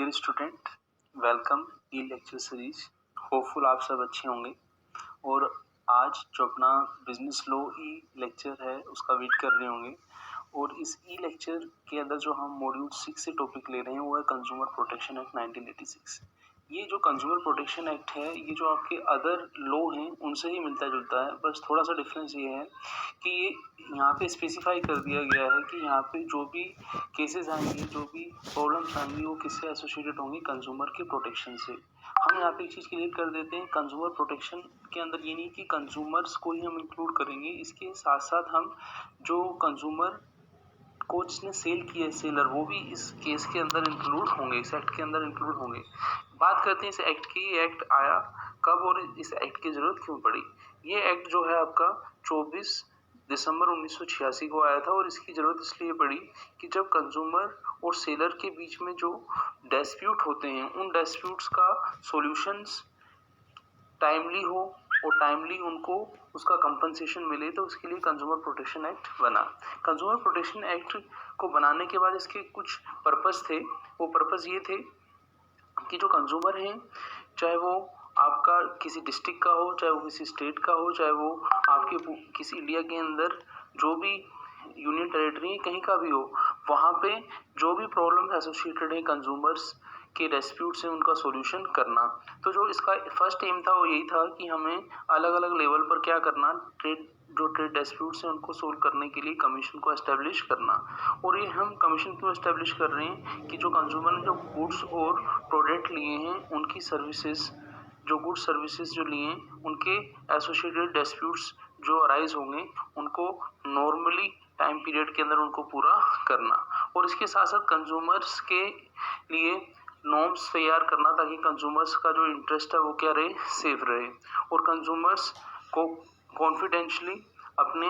Dear student, welcome ई lecture series. Hopeful आप सब अच्छे होंगे और आज जो अपना बिजनेस लॉ ई लेक्चर है उसका वेट कर रहे होंगे। और इस ई लेक्चर के अंदर जो हम मॉड्यूल 6 से टॉपिक ले रहे हैं वो है कंज्यूमर प्रोटेक्शन एक्ट 1986। ये जो कंज्यूमर प्रोटेक्शन एक्ट है ये जो आपके अदर लॉ हैं उनसे ही मिलता जुलता है, बस थोड़ा सा डिफरेंस ये है कि ये यहाँ पे स्पेसिफाई कर दिया गया है कि यहाँ पे जो भी केसेस आएंगे, जो भी प्रॉब्लम्स आएंगी वो किससे एसोसिएटेड होंगी, कंज्यूमर के प्रोटेक्शन से। हम यहाँ पे एक चीज़ क्लियर कर देते हैं, कंज्यूमर प्रोटेक्शन के अंदर ये नहीं कि कंज्यूमर्स को ही हम इंक्लूड करेंगे, इसके साथ साथ हम जो कंज्यूमर को जिसने सेल किया है सेलर, वो भी इस केस के अंदर इंक्लूड होंगे, इस एक्ट के अंदर इंक्लूड होंगे। बात करते हैं इस एक्ट की। ये एक्ट आया कब और इस एक्ट की जरूरत क्यों पड़ी। ये एक्ट जो है आपका 24 दिसंबर 1986 को आया था और इसकी जरूरत इसलिए पड़ी कि जब कंज्यूमर और सेलर के बीच में जो डिस्प्यूट होते हैं उन डिस्प्यूट्स का सॉल्यूशंस टाइमली हो और टाइमली उनको उसका कंपनसेशन मिले, तो उसके लिए कंज्यूमर प्रोटेक्शन एक्ट बना। कंज्यूमर प्रोटेक्शन एक्ट को बनाने के बाद इसके कुछ पर्पस थे। वो पर्पस ये थे कि जो कंज्यूमर हैं, चाहे वो आपका किसी डिस्ट्रिक्ट का हो, चाहे वो किसी स्टेट का हो, चाहे वो आपके किसी इंडिया के अंदर जो भी यूनियन टेरिटरी है कहीं का भी हो, वहाँ पे जो भी प्रॉब्लम एसोसिएटेड है कंज्यूमर्स के डिस्प्यूट से उनका सॉल्यूशन करना। तो जो इसका फर्स्ट एम था वो यही था कि हमें अलग अलग लेवल पर क्या करना, ट्रेड डिस्प्यूट्स हैं उनको सोल्व करने के लिए कमीशन को एस्टेब्लिश करना। और ये हम कमीशन क्यों एस्टेब्लिश कर रहे हैं कि जो कंज्यूमर ने जो गुड्स और प्रोडक्ट लिए हैं उनकी सर्विसेज, जो गुड्स सर्विसेज जो लिए हैं उनके एसोसिएटेड डिस्प्यूट्स जो अराइज होंगे उनको नॉर्मली टाइम पीरियड के अंदर उनको पूरा करना। और इसके साथ साथ कंज्यूमर्स के लिए नॉर्म्स तैयार करना ताकि कंज्यूमर्स का जो इंटरेस्ट है वो क्या रहे, सेफ रहे और कंज्यूमर्स को कॉन्फिडेंशियली अपने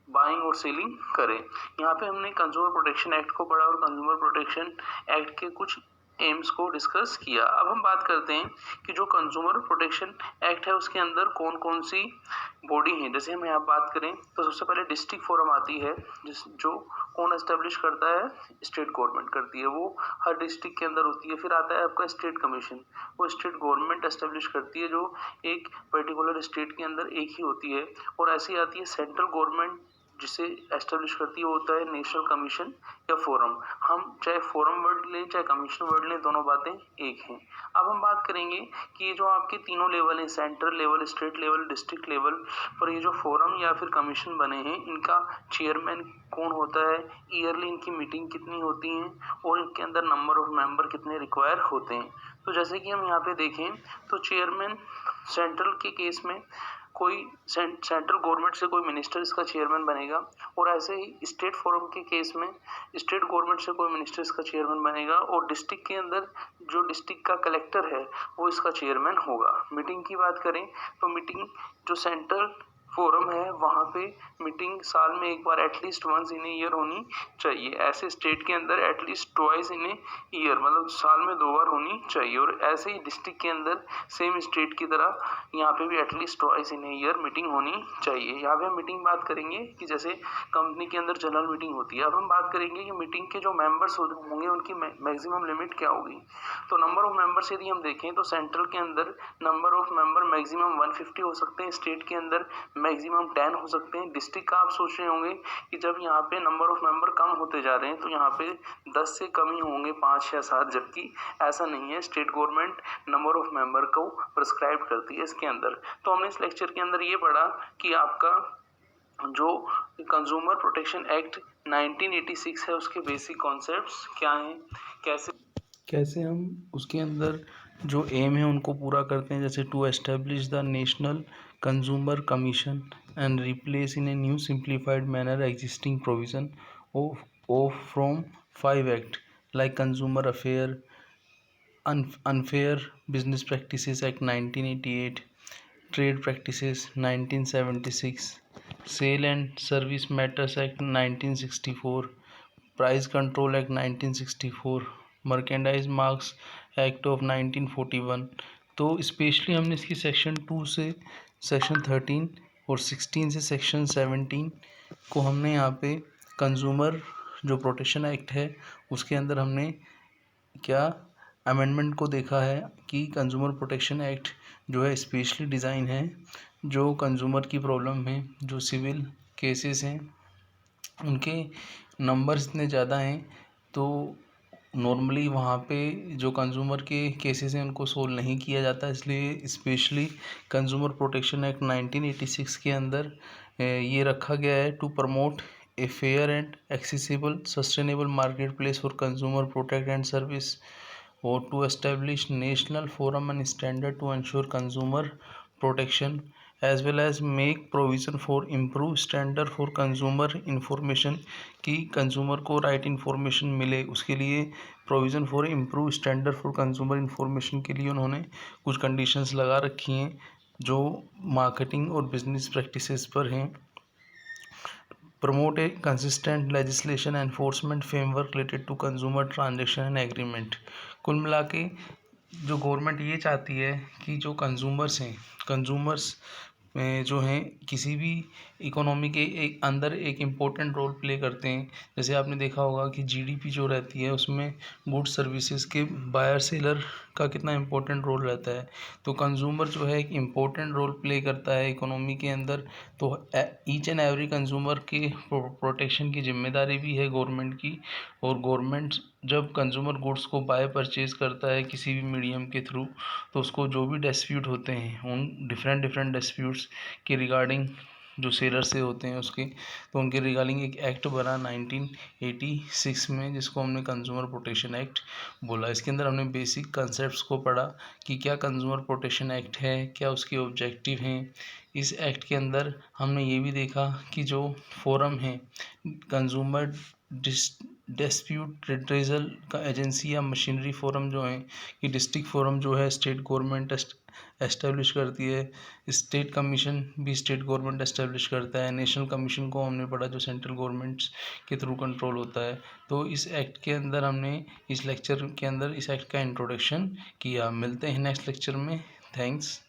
बाइंग और सेलिंग करें। यहाँ पे हमने कंज्यूमर प्रोटेक्शन एक्ट को पढ़ा और कंज्यूमर प्रोटेक्शन एक्ट के कुछ एम्स को डिस्कस किया। अब हम बात करते हैं कि जो कंज्यूमर प्रोटेक्शन एक्ट है उसके अंदर कौन कौन सी बॉडी है। जैसे हम यहाँ बात करें तो सबसे पहले डिस्ट्रिक्ट फोरम आती है, जो कौन एस्टेब्लिश करता है, स्टेट गवर्नमेंट करती है, वो हर डिस्ट्रिक्ट के अंदर होती है। फिर आता है आपका स्टेट कमीशन, वो स्टेट गवर्नमेंट एस्टेब्लिश करती है, जो एक पर्टिकुलर स्टेट के अंदर एक ही होती है। और ऐसी आती है सेंट्रल गवर्नमेंट जिसे एस्टेब्लिश करती है, वो होता है नेशनल कमीशन या फोरम। हम चाहे फोरम वर्ड लें चाहे कमीशन वर्ड लें, दोनों बातें एक हैं। अब हम बात करेंगे कि ये जो आपके तीनों लेवल हैं, central level, state level, district level पर ये जो फोरम या फिर कमीशन बने हैं इनका चेयरमैन कौन होता है, ईयरली इनकी मीटिंग कितनी होती हैं और इनके अंदर नंबर ऑफ मेंबर कितने रिक्वायर होते हैं। तो जैसे कि हम यहाँ पे देखें तो चेयरमैन सेंट्रल के केस में कोई सेंट्रल गवर्नमेंट से कोई मिनिस्टर इसका चेयरमैन बनेगा और ऐसे ही स्टेट फोरम के केस में स्टेट गवर्नमेंट से कोई मिनिस्टर इसका चेयरमैन बनेगा और डिस्ट्रिक्ट के अंदर जो डिस्ट्रिक्ट का कलेक्टर है वो इसका चेयरमैन होगा। मीटिंग की बात करें तो मीटिंग जो सेंट्रल फोरम है वहाँ पे मीटिंग साल में एक बार एटलीस्ट वंस इन ईयर होनी चाहिए। ऐसे स्टेट के अंदर एटलीस्ट ट्वाइस इन ईयर, मतलब साल में 2 बार होनी चाहिए। और ऐसे ही डिस्ट्रिक्ट के अंदर सेम स्टेट की तरह यहाँ पे भी at least twice in year meeting होनी चाहिए। यहाँ पे हम मीटिंग बात करेंगे कि जैसे कंपनी के अंदर जनरल मीटिंग होती है। अब हम बात करेंगे कि मीटिंग के जो मेंबर्स होंगे उनकी मैक्सिमम लिमिट क्या होगी। तो नंबर ऑफ मेंबर्स यदि हम देखें तो सेंट्रल के अंदर नंबर ऑफ मेंबर मैक्सिमम 150 हो सकते हैं, स्टेट के अंदर मैक्सिमम 10 हो सकते हैं। डिस्ट्रिक्ट का आप सोच रहे होंगे कि जब यहाँ पे नंबर ऑफ मेंबर कम होते जा रहे हैं तो यहाँ पे 10 से कम ही होंगे, 5 या 7, जबकि ऐसा नहीं है। State government number of member को प्रिस्क्राइब करती है इसके अंदर। तो हमने इस लेक्चर के अंदर ये पढ़ा कि आपका जो कंज्यूमर प्रोटेक्शन एक्ट 1986 है उसके बेसिक कॉन्सेप्ट्स क्या हैं, कैसे हम उसके अंदर जो एम है उनको पूरा करते हैं। जैसे to establish the national consumer commission and replace in a new simplified manner existing provision of from 5 act like consumer affair, unfair business practices act 1988, trade practices 1976, sale and service matters act 1964, price control act 1964, merchandise marks act of 1941। तो specially हमने इसकी section 2 से section 13 और 16 से section 17 को हमने यहाँ पे कंज्यूमर जो प्रोटेक्शन एक्ट है उसके अंदर हमने क्या अमेंडमेंट को देखा है कि कंज्यूमर प्रोटेक्शन एक्ट जो है स्पेशली डिज़ाइन है जो कंज्यूमर की प्रॉब्लम है, जो सिविल केसेस हैं उनके नंबर्स इतने ज़्यादा हैं, तो नॉर्मली वहाँ पे जो कंज्यूमर के केसेस हैं उनको सोल्व नहीं किया जाता। इसलिए स्पेशली कंज्यूमर प्रोटेक्शन एक्ट 1986 के अंदर ये रखा गया है to promote a fair and accessible sustainable market place for consumer protect and service or to establish national forum and standard to ensure consumer protection as well as make provision for improved standard for consumer information कि consumer को right information मिले, उसके लिए provision for improve standard for consumer information के लिए उन्होंने कुछ conditions लगा रखी हैं जो मार्केटिंग और बिजनेस प्रैक्टिसेस पर हैं। promote a consistent legislation enforcement framework related to consumer transaction and agreement। कुल मिला के जो गवर्नमेंट ये चाहती है कि जो कंज्यूमर्स जो हैं किसी भी इकोनॉमी के अंदर एक इम्पोर्टेंट रोल प्ले करते हैं। जैसे आपने देखा होगा कि जीडीपी जो रहती है उसमें गुड्स सर्विसेज के बायर सेलर का कितना इम्पोर्टेंट रोल रहता है, तो कंज्यूमर जो है एक इम्पोर्टेंट रोल प्ले करता है इकोनॉमी के अंदर। तो ईच एंड एवरी कंज्यूमर के प्रोटेक्शन की जिम्मेदारी भी है गवर्नमेंट की। और गवर्नमेंट जब कंज्यूमर गुड्स को बाय परचेज करता है किसी भी मीडियम के थ्रू, तो उसको जो भी डिस्प्यूट होते हैं उन डिफरेंट डिस्प्यूट्स के रिगार्डिंग जो सेलर से होते हैं उसके, तो उनके रिगार्डिंग एक एक्ट बना 1986 में जिसको हमने कंज्यूमर प्रोटेक्शन एक्ट बोला। इसके अंदर हमने बेसिक कंसेप्ट्स को पढ़ा कि क्या कंज्यूमर प्रोटेक्शन एक्ट है, क्या उसके ऑब्जेक्टिव हैं। इस एक्ट के अंदर हमने ये भी देखा कि जो फोरम है कंज्यूमर डिस्प्यूट रिड्रेसल का एजेंसी या मशीनरी फोरम जो है कि डिस्ट्रिक्ट फोरम जो है स्टेट गवर्नमेंट एस्टेब्लिश करती है, स्टेट कमीशन भी स्टेट गवर्नमेंट एस्टेब्लिश करता है, नेशनल कमीशन को हमने पढ़ा जो सेंट्रल गवर्नमेंट्स के थ्रू कंट्रोल होता है। तो इस एक्ट के अंदर हमने इस लेक्चर के अंदर इस एक्ट का इंट्रोडक्शन किया। मिलते हैं नेक्स्ट लेक्चर में। थैंक्स।